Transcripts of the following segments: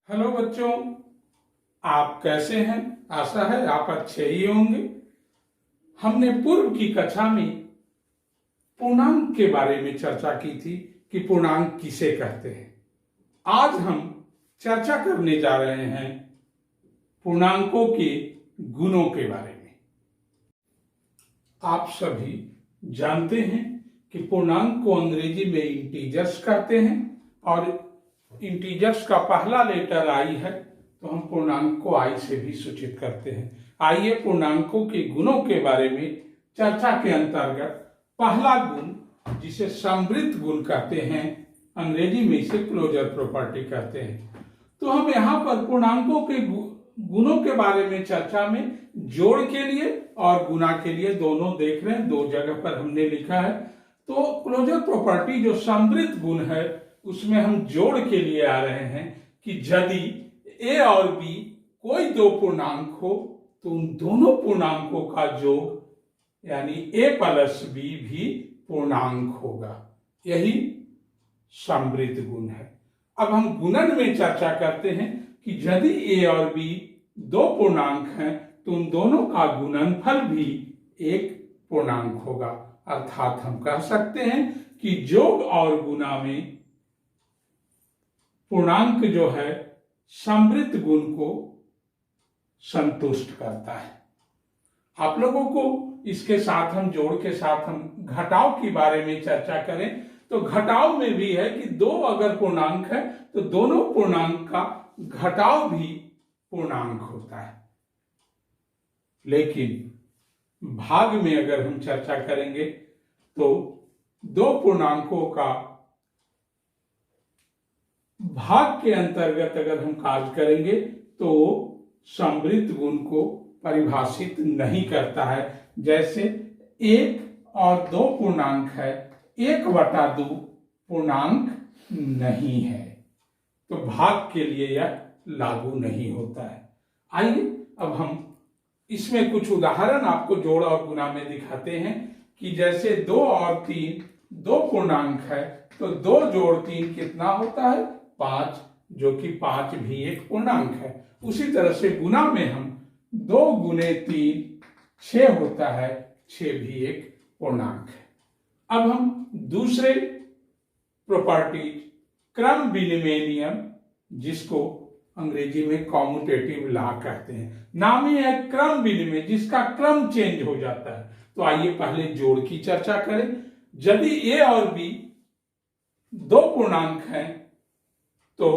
Hello बच्चों, आप कैसे हैं? आशा है आप अच्छे ही होंगे। हमने पूर्व की कक्षा में पूर्णांक के बारे में चर्चा की थी कि पूर्णांक किसे कहते हैं। आज हम चर्चा करने जा रहे हैं पूर्णांकों के गुणों के बारे में। आप सभी जानते हैं कि पूर्णांक को अंग्रेजी में इंटीजर्स कहते हैं और इंटीजर्स का पहला लेटर आई है तो हम पूर्णांक को आई से भी सूचित करते हैं। आइए पूर्णांकों के गुणों के बारे में चर्चा के अंतर्गत पहला गुण, जिसे समृद्ध गुण कहते हैं, अंग्रेजी में इसे क्लोजर प्रॉपर्टी कहते हैं। तो हम यहाँ पर पूर्णांकों के गुणों के बारे में चर्चा में जोड़ के लिए और गुणा के लिए दोनों देख रहे हैं। दो जगह पर हमने लिखा है। तो क्लोजर प्रॉपर्टी जो समृद्ध गुण है उसमें हम जोड़ के लिए आ रहे हैं कि यदि ए और बी कोई दो पूर्णांक हो तो उन दोनों पूर्णांकों का योग यानी ए प्लस बी भी पूर्णांक होगा। यही समृद्ध गुण है। अब हम गुणन में चर्चा करते हैं कि यदि ए और बी दो पूर्णांक हैं तो उन दोनों का गुणनफल भी एक पूर्णांक होगा। अर्थात हम कह सकते हैं कि जोड़ और गुणा में पूर्णांक जो है समृद्ध गुण को संतुष्ट करता है। आप लोगों को इसके साथ हम जोड़ के साथ हम घटाव के बारे में चर्चा करें तो घटाव में भी है कि दो अगर पूर्णांक है तो दोनों पूर्णांक का घटाव भी पूर्णांक होता है। लेकिन भाग में अगर हम चर्चा करेंगे तो दो पूर्णांकों का भाग के अंतर्गत अगर हम कार्य करेंगे तो समृद्ध गुण को परिभाषित नहीं करता है। जैसे एक और दो पूर्णांक है, 1/2 पूर्णांक नहीं है तो भाग के लिए यह लागू नहीं होता है। आइए अब हम इसमें कुछ उदाहरण आपको जोड़ और गुणा में दिखाते हैं कि जैसे 2 और 3 दो पूर्णांक है तो 2 जोड़ 3 कितना होता है? 5, जो कि 5 भी एक पूर्णांक है। उसी तरह से गुणा में हम 2 गुणे 3 6 होता है, 6 भी एक पूर्णांक है। अब हम दूसरे प्रॉपर्टी क्रम विनिमय नियम, जिसको अंग्रेजी में कॉम्यूटेटिव लॉ कहते हैं, नाम ही है क्रम विनिमय, जिसका क्रम चेंज हो जाता है। तो आइए पहले जोड़ की चर्चा करें। यदि ए और बी दो पूर्णांक हैं तो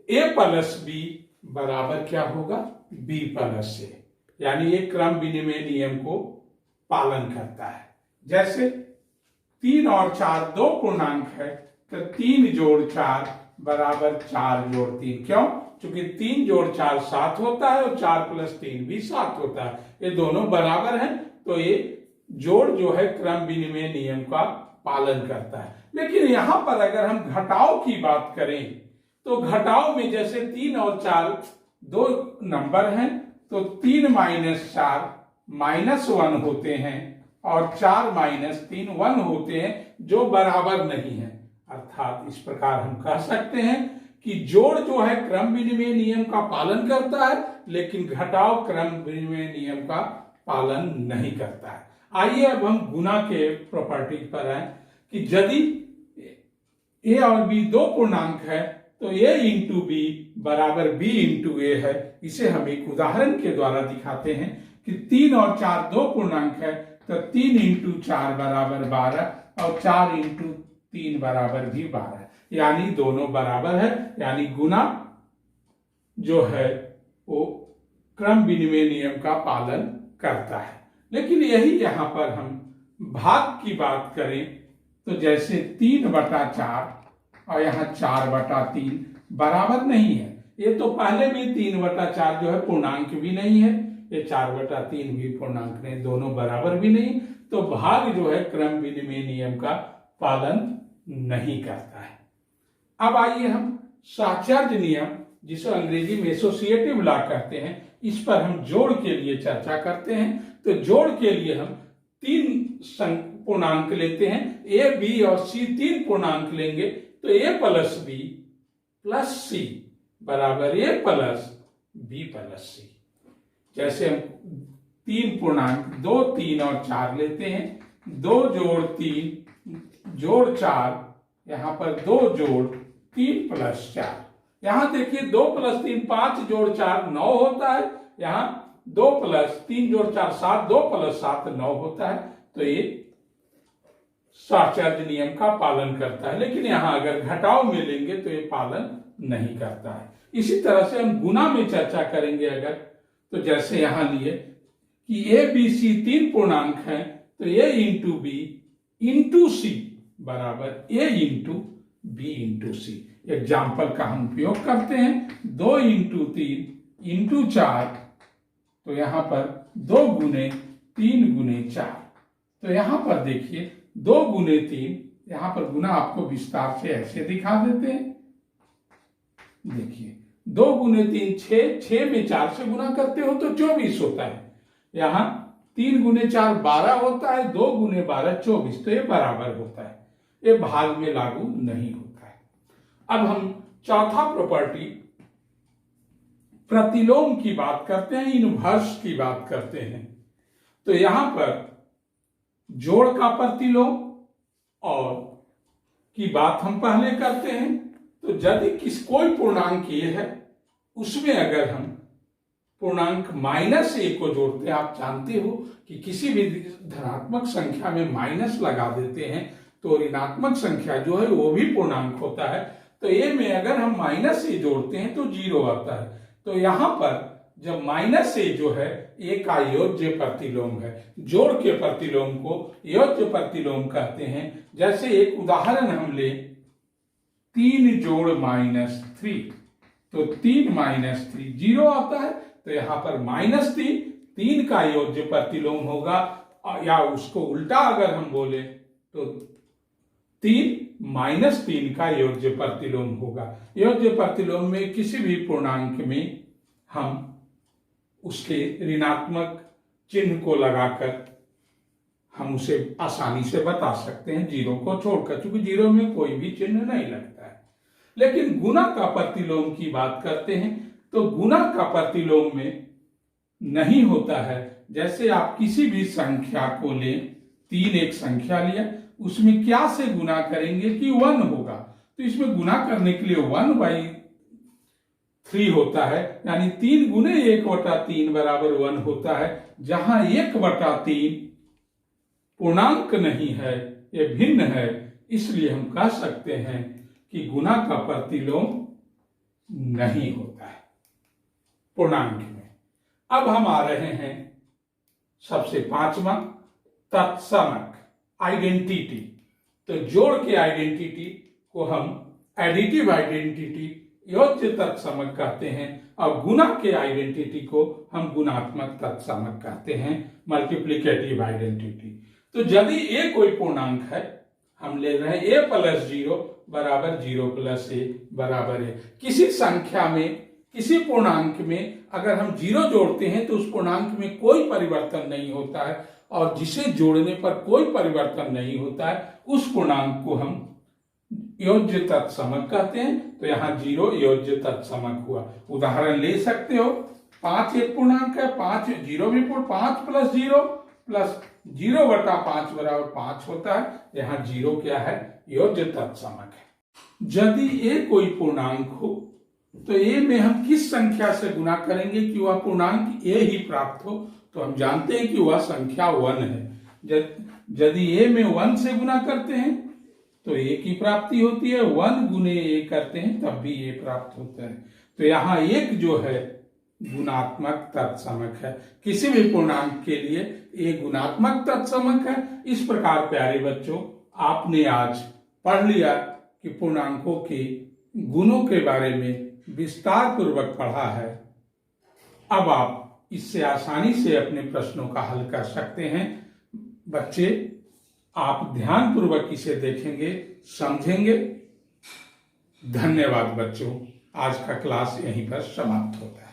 ए प्लस बी बराबर क्या होगा? बी प्लस ए, यानी ये क्रम विनिमय नियम को पालन करता है। जैसे 3 और 4 दो पूर्णांक है तो 3 जोड़ 4 बराबर 4 जोड़ 3। क्यों? क्योंकि 3 जोड़ 4 7 होता है और 4 + 3 भी 7 होता है। ये दोनों बराबर हैं तो ये जोड़ जो है क्रम विनिमय नियम का पालन करता है। लेकिन यहां पर अगर हम घटाव की बात करें तो घटाव में जैसे 3 और 4 दो नंबर हैं तो 3 - 4 -1 होते हैं और 4 - 3 1 होते हैं, जो बराबर नहीं है। अर्थात इस प्रकार हम कह सकते हैं कि जोड़ जो है क्रम विनिमय नियम का पालन करता है लेकिन घटाव क्रम विनिमय नियम का पालन नहीं करता है। आइए अब हम गुणा के प्रॉपर्टी पर आए कि यदि ए और बी दो पूर्णांक है तो ए इंटू बी बराबर बी इंटू ए है। इसे हम एक उदाहरण के द्वारा दिखाते हैं कि 3 और 4 दो पूर्णांक है तो 3 × 4 बराबर 12 और 4 × 3 बराबर भी 12, यानी दोनों बराबर है। यानी गुणा जो है वो क्रम विनिमय नियम का पालन करता है। लेकिन यही यहां पर हम भाग की बात करें तो जैसे 3/4 और यहाँ 4/3 बराबर नहीं है। ये तो पहले भी 3/4 जो है पूर्णांक भी नहीं है, ये 4/3 भी पूर्णांक नहीं, दोनों बराबर भी नहीं। तो भाग जो है क्रम विनिमय नियम का पालन नहीं करता है। अब आइए हम साहचर्य नियम, जिसे अंग्रेजी में एसोसिएटिव लॉ कहते हैं, इस पर हम जोड़ के लिए चर्चा करते हैं। तो जोड़ के लिए हम 3 पूर्णांक लेते हैं, ए बी और सी 3 पूर्णांक लेंगे तो ए प्लस बी प्लस सी बराबर ए प्लस बी प्लस सी। जैसे हम 3 पूर्णांक 2, 3 और 4 लेते हैं, 2 जोड़ 3 जोड़ 4, यहां पर 2 जोड़ 3 प्लस 4। यहां देखिए 2 प्लस 3 5 जोड़ 4 9 होता है, यहां 2 प्लस 3 जोड़ 4 7, 2 प्लस 7 9 होता है। तो ये साहचर्य नियम का पालन करता है। लेकिन यहां अगर घटाव में लेंगे तो ये पालन नहीं करता है। इसी तरह से हम गुना में चर्चा करेंगे अगर, तो जैसे यहां लिए कि ए बी सी 3 पूर्णांक हैं, तो ए इंटू बी इंटू सी बराबर ए इंटू बी इंटू सी। एग्जाम्पल का हम उपयोग करते हैं, 2 इंटू 3 इंटू 4, तो यहां पर 2 गुने 3 गुने 4। तो यहां पर देखिए 2 गुने 3, यहां पर गुना आपको विस्तार से ऐसे दिखा देते हैं। देखिए 2 गुने 3 6, 6 में 4 से गुना करते हो तो 24 होता है। यहां 3 गुने 4 12 होता है, 2 गुने 12 24, तो ये बराबर होता है, ये भाग में लागू नहीं होता है। अब हम चौथा प्रॉपर्टी प्रतिलोम की बात करते हैं, इनवर्स की बात करते हैं। तो यहां पर जोड़ का प्रतिलोम और की बात हम पहले करते हैं। तो यदि कोई पूर्णांक ये है, उसमें अगर हम पूर्णांक -a को जोड़ते हैं, आप जानते हो कि किसी भी धनात्मक संख्या में माइनस लगा देते हैं तो ऋणात्मक संख्या जो है वो भी पूर्णांक होता है। तो a में अगर हम -a जोड़ते हैं तो 0 आता है। तो यहां पर जब -a जो है a का योज्य प्रतिलोम है, जोड़ के प्रतिलोम को योज्य प्रतिलोम कहते हैं। जैसे एक उदाहरण हम ले, 3 जोड़ -3, तो 3 -3 0 आता है। तो यहां पर -3 3 का योज्य प्रतिलोम होगा, या उसको उल्टा अगर हम बोले तो 3 -3 का योज्य प्रतिलोम होगा। योज्य प्रतिलोम में किसी भी पूर्णांक में हम उसके ऋणात्मक चिन्ह को लगाकर हम उसे आसानी से बता सकते हैं, 0 को छोड़कर, क्योंकि 0 में कोई भी चिन्ह नहीं लगता है। लेकिन गुना का प्रतिलोम की बात करते हैं, तो गुना का प्रतिलोम में नहीं होता है। जैसे आप किसी भी संख्या को लें, 3 एक संख्या लिया, उसमें क्या से गुना करेंगे कि 1 होगा। तो इसमें गुना करने के लिए 1/3 होता है, यानी 3 गुने 1/3 बराबर 1 होता है। जहां 1/3 पूर्णांक नहीं है, ये भिन्न है, इसलिए हम कह सकते हैं कि गुना का प्रतिलोम नहीं होता है पूर्णांक में। अब हम आ रहे हैं सबसे 5वां, तत्समक आइडेंटिटी। तो जोड़ के आइडेंटिटी को हम एडिटिव आइडेंटिटी, योज्य तत्समक कहते हैं, और गुना के आइडेंटिटी को हम गुणात्मक तत्समक कहते हैं, मल्टीप्लिकेटिव आइडेंटिटी। तो यदि a कोई पूर्णांक है, हम ले रहे हैं a + 0 बराबर 0 + a बराबर है। किसी संख्या में, किसी पूर्णांक में अगर हम 0 जोड़ते हैं तो उस पूर्णांक में कोई परिवर्तन नहीं होता है, और जिसे जोड़ने पर कोई परिवर्तन नहीं होता है उस पूर्णांक को हम योज्य तत्समक कहते हैं। तो यहाँ 0 योज्य तत्समक हुआ। उदाहरण ले सकते हो, 5 एक पूर्णांक है, 5 0 भी 5 + 0 + 0/5 बराबर 5 होता है। यहाँ 0 क्या है, योज्य तत्समक है। यदि a कोई पूर्णांक हो तो a में हम किस संख्या से गुना करेंगे कि वह पूर्णांक a ही प्राप्त हो। तो हम जानते हैं कि वह संख्या 1 है। यदि a में 1 से गुना करते हैं तो a की प्राप्ति होती है, 1 गुने a करते हैं तब भी a प्राप्त होता है। तो यहाँ 1 जो है गुणात्मक तत्समक है। किसी भी पूर्णांक के लिए a गुणात्मक तत्समक है। इस प्रकार प्यारे बच्चों, आपने आज पढ़ लिया कि पूर्णांकों के गुणों के बारे में विस्तार पूर्वक पढ़ा है। अब आप इससे आसानी से अपने प्रश्नों का हल कर सकते हैं। बच्चे, आप ध्यान पूर्वक इसे देखेंगे, समझेंगे। धन्यवाद बच्चों, आज का क्लास यहीं पर समाप्त होता है।